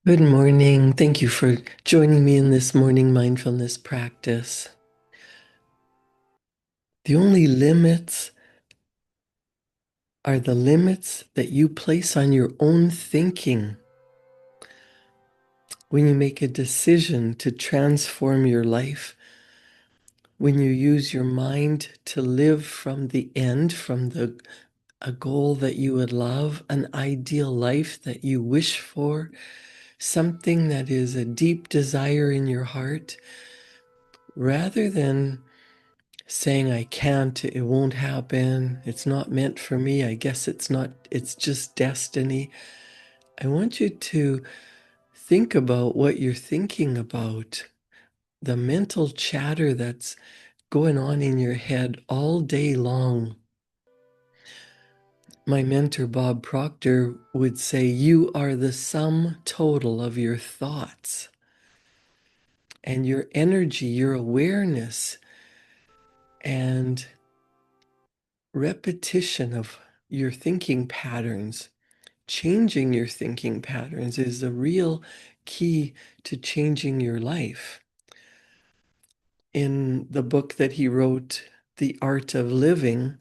Good morning. Thank you for joining me in this morning mindfulness practice. The only limits are the limits that you place on your own thinking. When you make a decision to transform your life, when you use your mind to live from the end, from a goal that you would love, an ideal life that you wish for, something that is a deep desire in your heart, rather than saying, I can't, it won't happen, it's not meant for me, I guess it's not, it's just destiny. I want you to think about what you're thinking about, the mental chatter that's going on in your head all day long. My mentor, Bob Proctor, would say, you are the sum total of your thoughts, and your energy, your awareness, and repetition of your thinking patterns. Changing your thinking patterns is the real key to changing your life. In the book that he wrote, The Art of Living,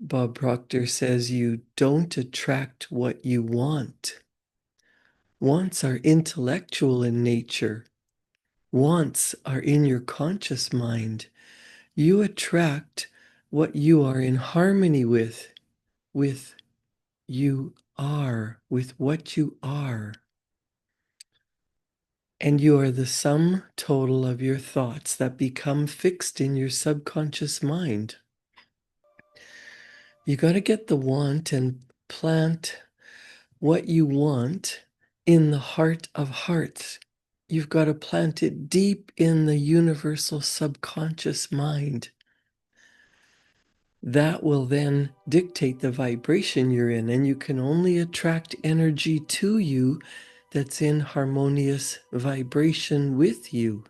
Bob Proctor says you don't attract what you want. Wants are intellectual in nature. Wants are in your conscious mind. You attract what you are in harmony with you are, with what you are. And you are the sum total of your thoughts that become fixed in your subconscious mind. You got to get the want and plant what you want in the heart of hearts. You've got to plant it deep in the universal subconscious mind. That will then dictate the vibration you're in, and you can only attract energy to you that's in harmonious vibration with you.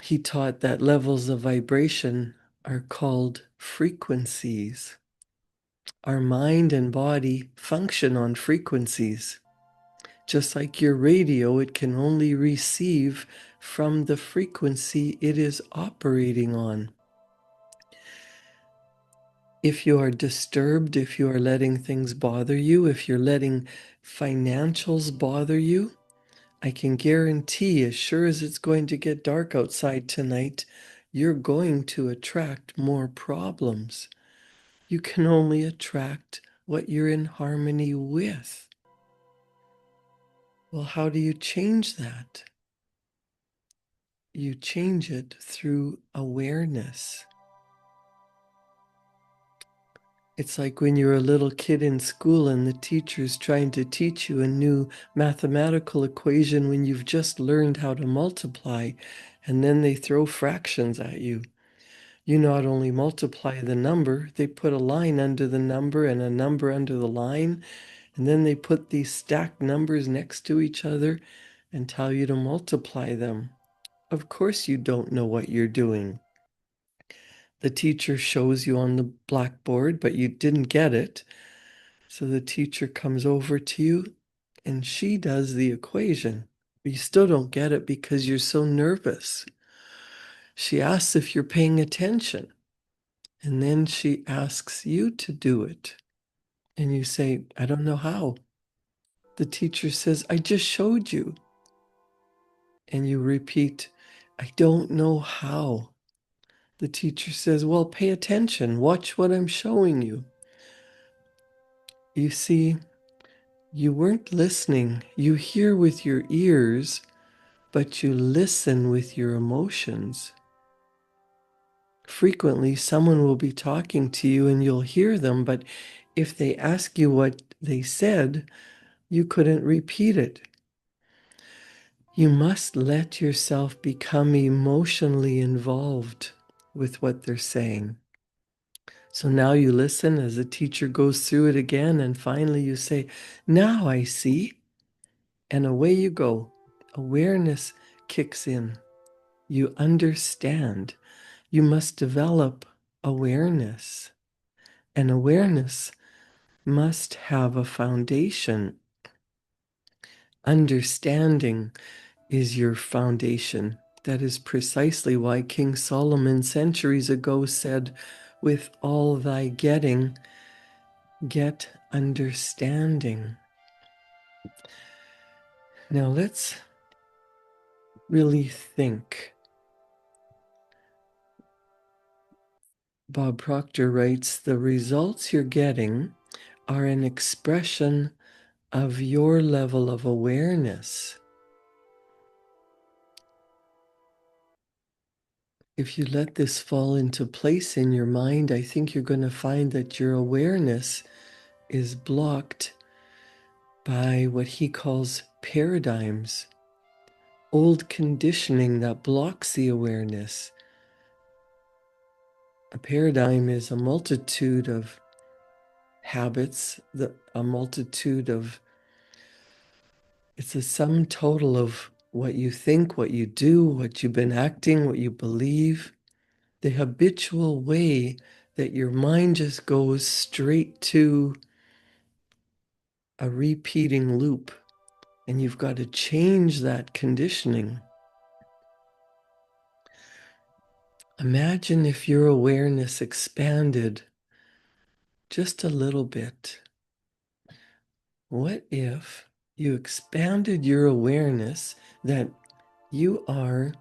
He taught that levels of vibration are called frequencies. Our mind and body function on frequencies. Just like your radio, it can only receive from the frequency it is operating on. If you are disturbed, if you are letting things bother you, if you're letting financials bother you, I can guarantee, as sure as it's going to get dark outside tonight, you're going to attract more problems. You can only attract what you're in harmony with. Well, how do you change that? You change it through awareness. It's like when you're a little kid in school and the teacher's trying to teach you a new mathematical equation when you've just learned how to multiply, and then they throw fractions at you. You not only multiply the number, they put a line under the number and a number under the line, and then they put these stacked numbers next to each other and tell you to multiply them. Of course you don't know what you're doing. The teacher shows you on the blackboard, but you didn't get it. So the teacher comes over to you and she does the equation. But you still don't get it because you're so nervous. She asks if you're paying attention, and then she asks you to do it. And you say, I don't know how. The teacher says, I just showed you. And you repeat, I don't know how. The teacher says, well, pay attention. Watch what I'm showing you. You see, you weren't listening. You hear with your ears, but you listen with your emotions. Frequently, someone will be talking to you and you'll hear them, but if they ask you what they said, you couldn't repeat it. You must let yourself become emotionally involved with what they're saying. So now you listen as the teacher goes through it again, and finally you say, now I see. And away you go. Awareness kicks in. You understand. You must develop awareness. And awareness must have a foundation. Understanding is your foundation. That is precisely why King Solomon centuries ago said, "With all thy getting, get understanding." Now let's really think. Bob Proctor writes, "The results you're getting are an expression of your level of awareness." If you let this fall into place in your mind, I think you're going to find that your awareness is blocked by what he calls paradigms, old conditioning that blocks the awareness. A paradigm is a multitude of habits, a multitude of, it's a sum total of what you think, what you do, what you've been acting, what you believe, the habitual way that your mind just goes straight to a repeating loop. And you've got to change that conditioning. Imagine if your awareness expanded just a little bit. What if you expanded your awareness that you are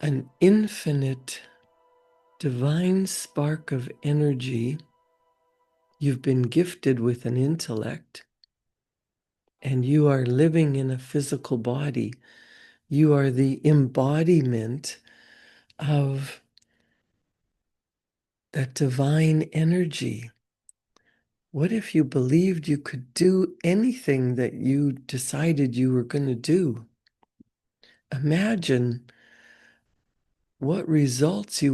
an infinite divine spark of energy? You've been gifted with an intellect, and you are living in a physical body. You are the embodiment of that divine energy. What if you believed you could do anything that you decided you were going to do? Imagine what results you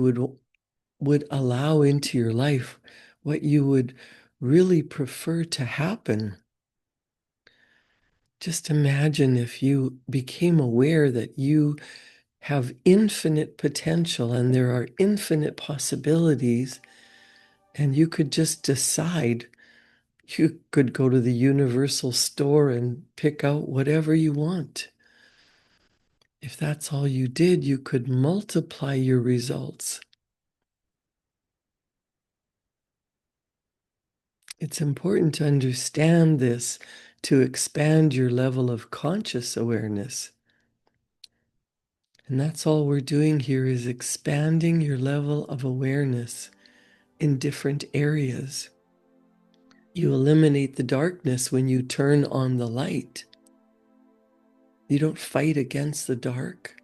would allow into your life, what you would really prefer to happen. Just imagine if you became aware that you have infinite potential and there are infinite possibilities, and you could just decide. You could go to the universal store and pick out whatever you want. If that's all you did, you could multiply your results. It's important to understand this to expand your level of conscious awareness. And that's all we're doing here, is expanding your level of awareness in different areas. You eliminate the darkness when you turn on the light. You don't fight against the dark.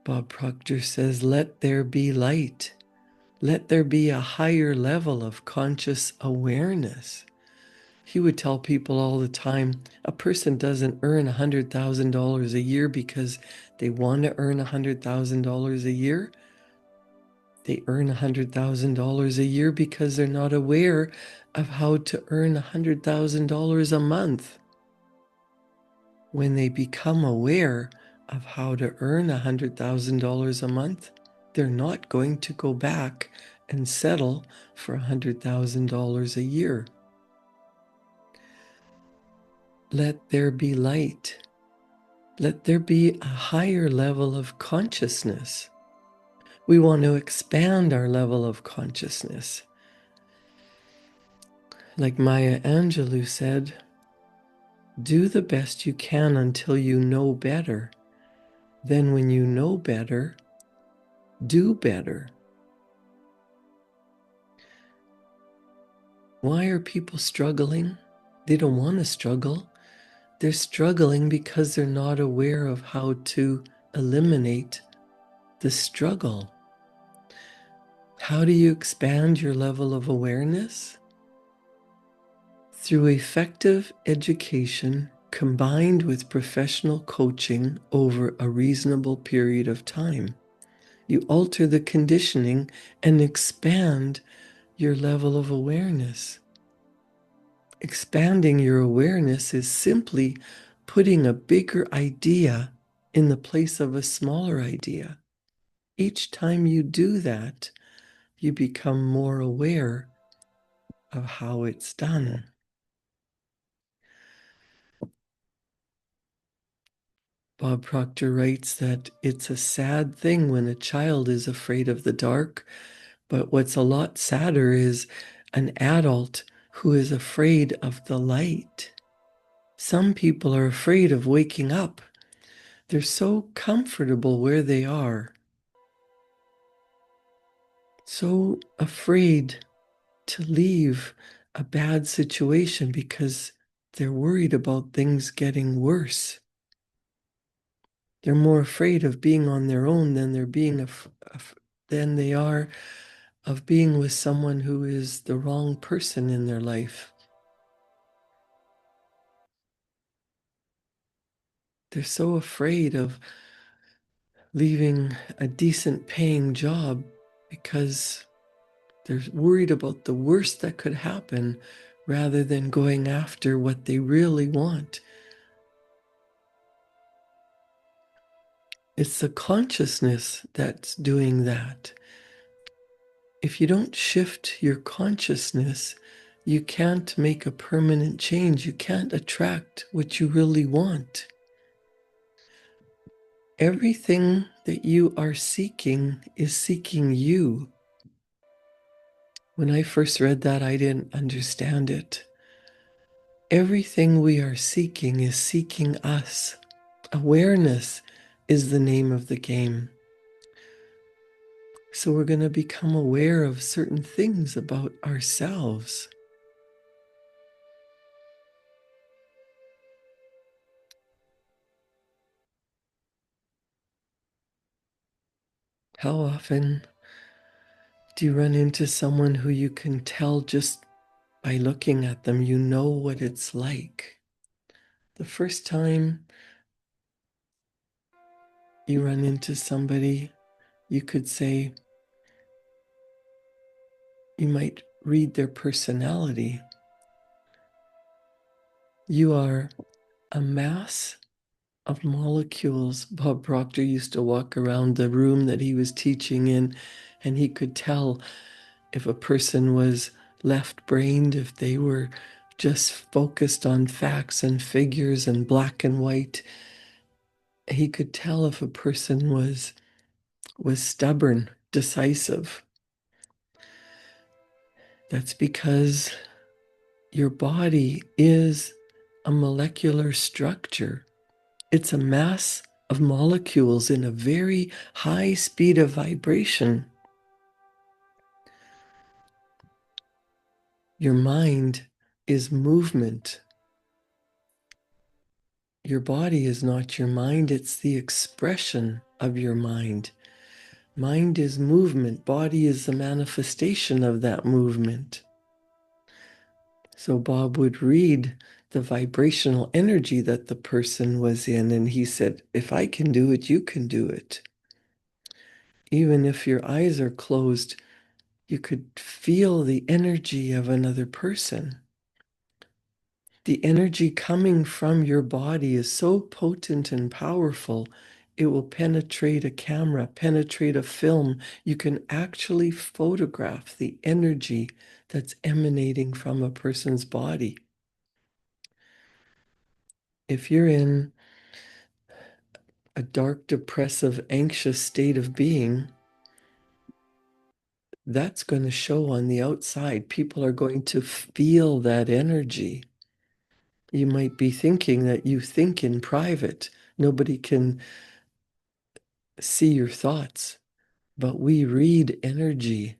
Bob Proctor says, "Let there be light. Let there be a higher level of conscious awareness." He would tell people all the time, a person doesn't earn $100,000 a year because they want to earn $100,000 a year. They earn $100,000 a year because they're not aware of how to earn $100,000 a month. When they become aware of how to earn $100,000 a month, they're not going to go back and settle for $100,000 a year. Let there be light. Let there be a higher level of consciousness. We want to expand our level of consciousness. Like Maya Angelou said, do the best you can until you know better. Then when you know better, do better. Why are people struggling? They don't want to struggle. They're struggling because they're not aware of how to eliminate the struggle. How do you expand your level of awareness? Through effective education combined with professional coaching over a reasonable period of time. You alter the conditioning and expand your level of awareness. Expanding your awareness is simply putting a bigger idea in the place of a smaller idea. Each time you do that, you become more aware of how it's done. Bob Proctor writes that it's a sad thing when a child is afraid of the dark, but what's a lot sadder is an adult who is afraid of the light. Some people are afraid of waking up. They're so comfortable where they are, so afraid to leave a bad situation because they're worried about things getting worse. They're more afraid of being on their own than they are of being with someone who is the wrong person in their life. They're so afraid of leaving a decent paying job because they're worried about the worst that could happen rather than going after what they really want. It's the consciousness that's doing that. If you don't shift your consciousness, you can't make a permanent change. You can't attract what you really want. Everything that you are seeking is seeking you. When I first read that, I didn't understand it. Everything we are seeking is seeking us. Awareness is the name of the game. So we're going to become aware of certain things about ourselves. How often do you run into someone who you can tell just by looking at them, you know what it's like? The first time you run into somebody, you could say, you might read their personality. You are a mass of molecules. Bob Proctor used to walk around the room that he was teaching in, and he could tell if a person was left-brained, if they were just focused on facts and figures and black and white. He could tell if a person was stubborn, decisive. That's because your body is a molecular structure. It's a mass of molecules in a very high speed of vibration. Your mind is movement. Your body is not your mind, it's the expression of your mind. Mind is movement, body is the manifestation of that movement. So Bob would read the vibrational energy that the person was in, and he said, if I can do it, you can do it. Even if your eyes are closed, you could feel the energy of another person. The energy coming from your body is so potent and powerful, it will penetrate a camera, penetrate a film. You can actually photograph the energy that's emanating from a person's body. If you're in a dark, depressive, anxious state of being, that's going to show on the outside. People are going to feel that energy. You might be thinking that you think in private. Nobody can see your thoughts, but we read energy.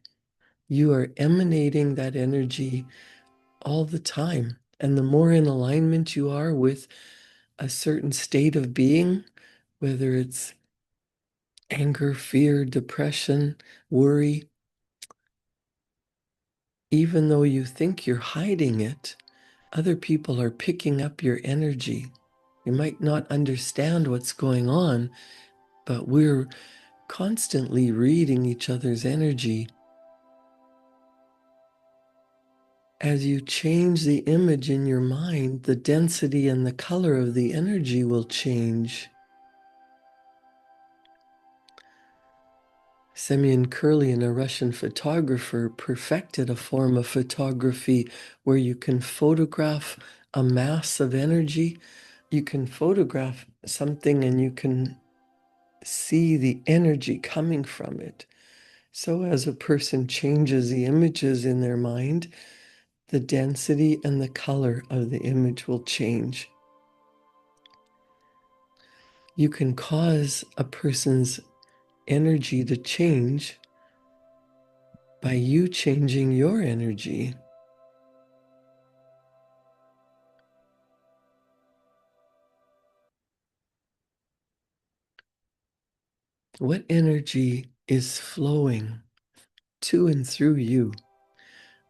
You are emanating that energy all the time. And the more in alignment you are with a certain state of being, whether it's anger, fear, depression, worry, even though you think you're hiding it, other people are picking up your energy. You might not understand what's going on, but we're constantly reading each other's energy. As you change the image in your mind, the density and the color of the energy will change. Semyon Kurlin, a Russian photographer, perfected a form of photography where you can photograph a mass of energy. You can photograph something and you can see the energy coming from it. So as a person changes the images in their mind, the density and the color of the image will change. You can cause a person's energy to change by you changing your energy. What energy is flowing to and through you?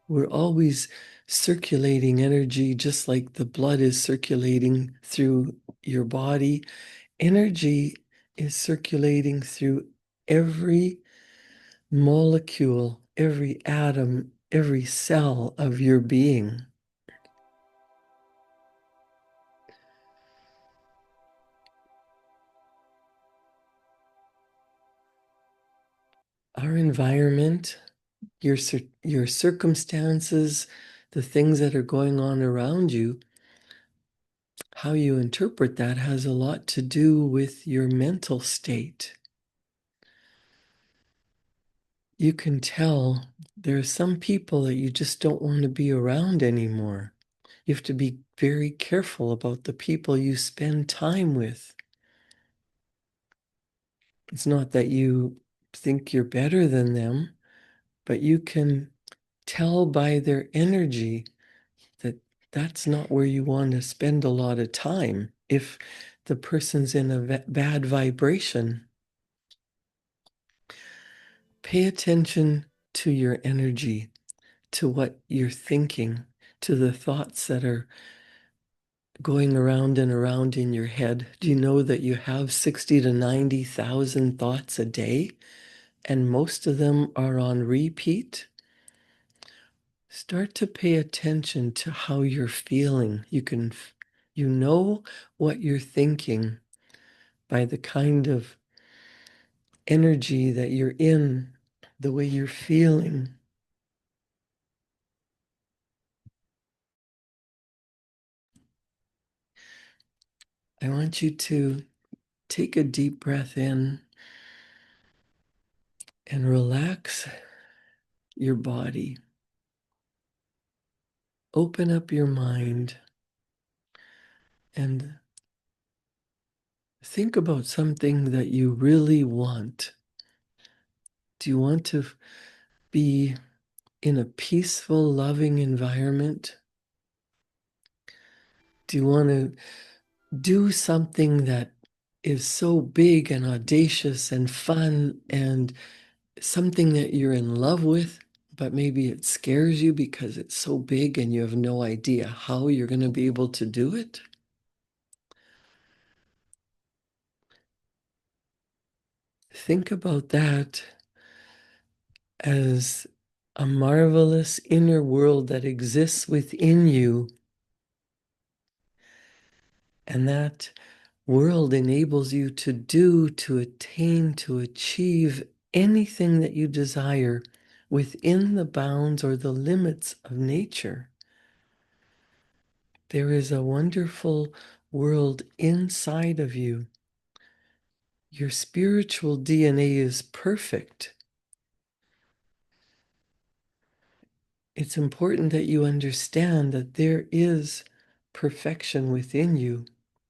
We're always circulating energy, just like the blood is circulating through your body. Energy is circulating through every molecule, every atom, every cell of your being. Our environment, your circumstances, the things that are going on around you, how you interpret that has a lot to do with your mental state. You can tell there are some people that you just don't want to be around anymore. You have to be very careful about the people you spend time with. It's not that you think you're better than them, but you can tell by their energy that that's not where you want to spend a lot of time if the person's in a bad vibration. Pay attention to your energy, to what you're thinking, to the thoughts that are going around and around in your head. Do you know that you have 60 to 90,000 thoughts a day, and most of them are on repeat? Start to pay attention to how you're feeling. You know what you're thinking by the kind of energy that you're in, the way you're feeling. I want you to take a deep breath in and relax your body. Open up your mind and think about something that you really want. Do you want to be in a peaceful, loving environment? Do you want to do something that is so big and audacious and fun and something that you're in love with, but maybe it scares you because it's so big and you have no idea how you're going to be able to do it? Think about that as a marvelous inner world that exists within you. And that world enables you to do, to attain, to achieve anything that you desire within the bounds or the limits of nature. There is a wonderful world inside of you. Your spiritual DNA is perfect. It's important that you understand that there is perfection within you.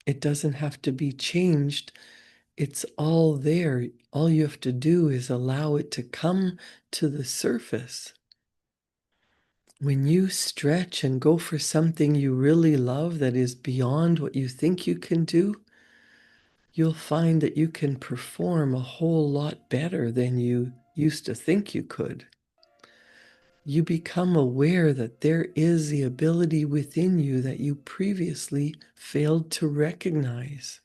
It doesn't have to be changed. It's all there. All you have to do is allow it to come to the surface. When you stretch and go for something you really love that is beyond what you think you can do, you'll find that you can perform a whole lot better than you used to think you could. You become aware that there is the ability within you that you previously failed to recognize.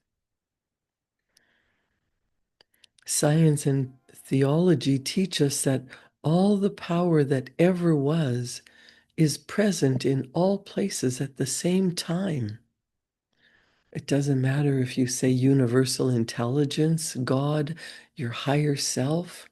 Science and theology teach us that all the power that ever was is present in all places at the same time. It doesn't matter if you say universal intelligence, God, your higher self.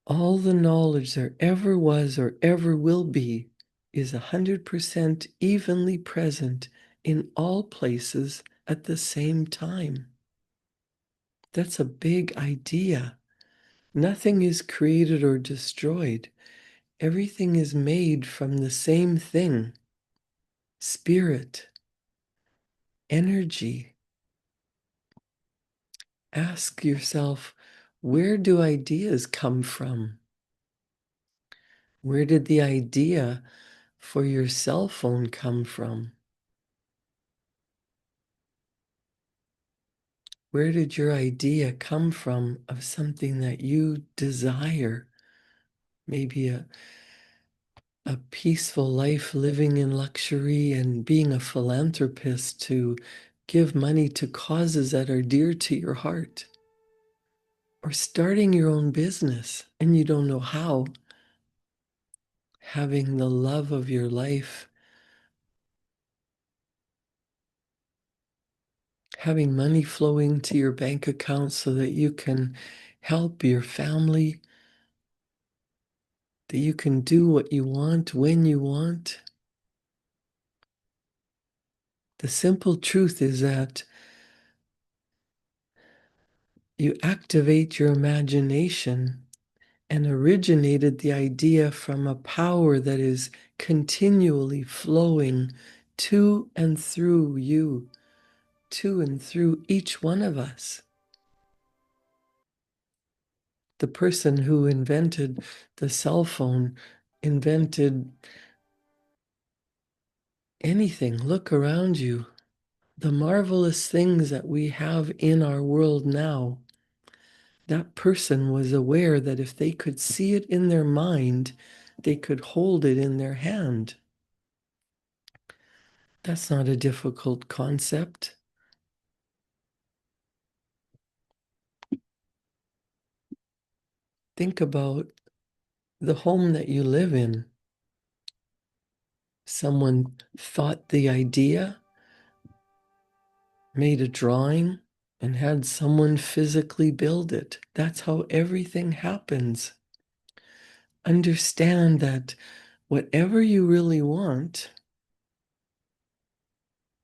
All the knowledge there ever was or ever will be is 100% evenly present in all places at the same time. That's a big idea. Nothing is created or destroyed. Everything is made from the same thing: spirit, energy. Ask yourself, where do ideas come from? Where did the idea for your cell phone come from? Where did your idea come from of something that you desire? Maybe a peaceful life living in luxury and being a philanthropist to give money to causes that are dear to your heart. Or starting your own business and you don't know how. Having the love of your life, having money flowing to your bank account so that you can help your family, that you can do what you want when you want. The simple truth is that you activate your imagination and originated the idea from a power that is continually flowing to and through you, to and through each one of us. The person who invented the cell phone invented anything. Look around you. The marvelous things that we have in our world now, that person was aware that if they could see it in their mind, they could hold it in their hand. That's not a difficult concept. Think about the home that you live in. Someone thought the idea, made a drawing, and had someone physically build it. That's how everything happens. Understand that whatever you really want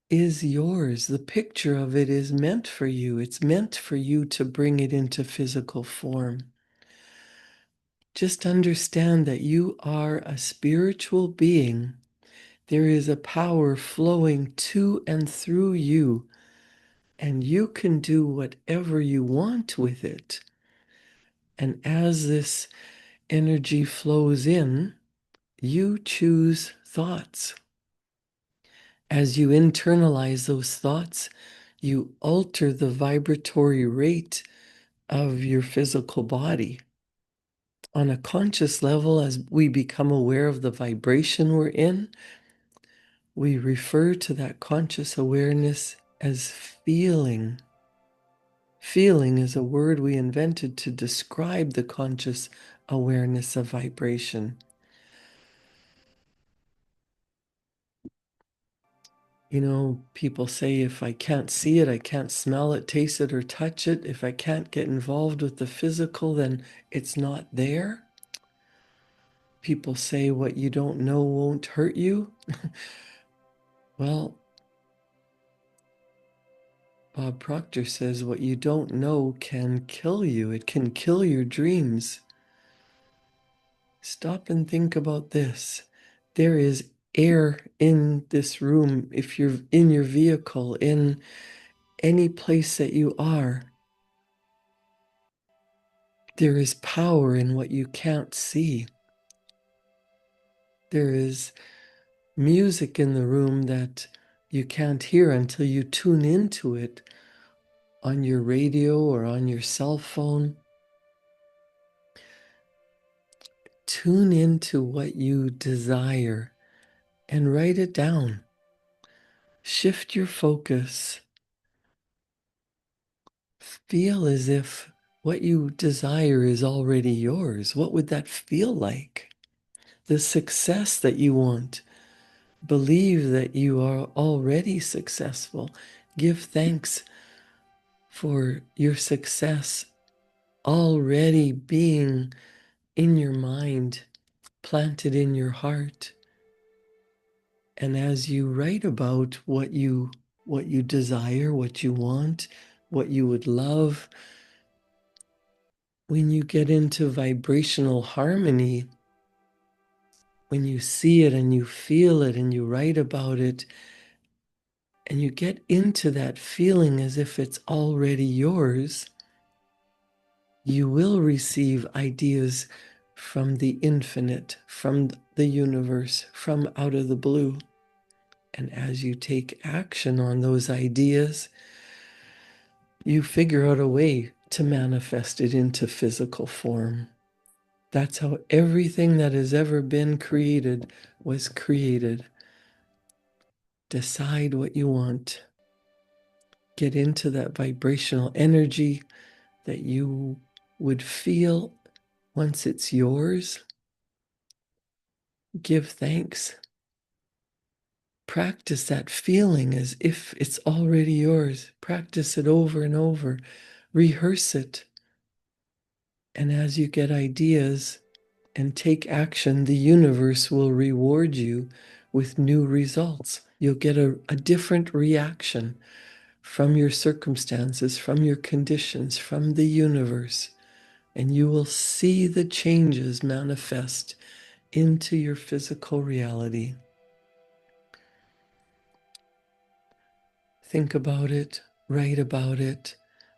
is yours. The picture of it is meant for you. It's meant for you to bring it into physical form. Just understand that you are a spiritual being. There is a power flowing to and through you, and you can do whatever you want with it. And as this energy flows in, you choose thoughts. As you internalize those thoughts, you alter the vibratory rate of your physical body. On a conscious level, as we become aware of the vibration we're in, we refer to that conscious awareness as feeling. Feeling is a word we invented to describe the conscious awareness of vibration. You know, people say if I can't see it, I can't smell it, taste it, or touch it. If I can't get involved with the physical, then it's not there. People say what you don't know won't hurt you. Well, Bob Proctor says what you don't know can kill you. It can kill your dreams. Stop and think about this. There is air in this room. If you're in your vehicle, in any place that you are, there is power in what you can't see. There is music in the room that you can't hear until you tune into it on your radio or on your cell phone. Tune into what you desire and write it down. Shift your focus. Feel as if what you desire is already yours. What would that feel like? The success that you want. Believe that you are already successful. Give thanks for your success already being in your mind, plant it in your heart. And as you write about what you desire, what you want, what you would love, when you get into vibrational harmony, when you see it and you feel it and you write about it, and you get into that feeling as if it's already yours, you will receive ideas from the infinite, from the universe, from out of the blue. And as you take action on those ideas, you figure out a way to manifest it into physical form. That's how everything that has ever been created was created. Decide what you want. Get into that vibrational energy that you would feel once it's yours. Give thanks. Practice that feeling as if it's already yours. Practice it over and over. Rehearse it. And as you get ideas and take action, the universe will reward you with new results. You'll get a different reaction from your circumstances, from your conditions, from the universe. And you will see the changes manifest into your physical reality. Think about it, write about it,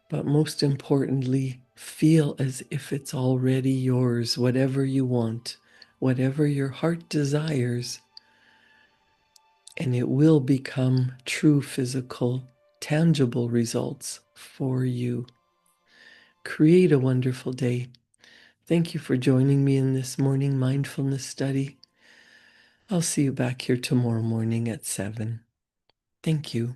but most importantly, feel as if it's already yours, whatever you want, whatever your heart desires, and it will become true physical, tangible results for you. Create a wonderful day. Thank you for joining me in this morning mindfulness study. I'll see you back here tomorrow morning at 7. Thank you.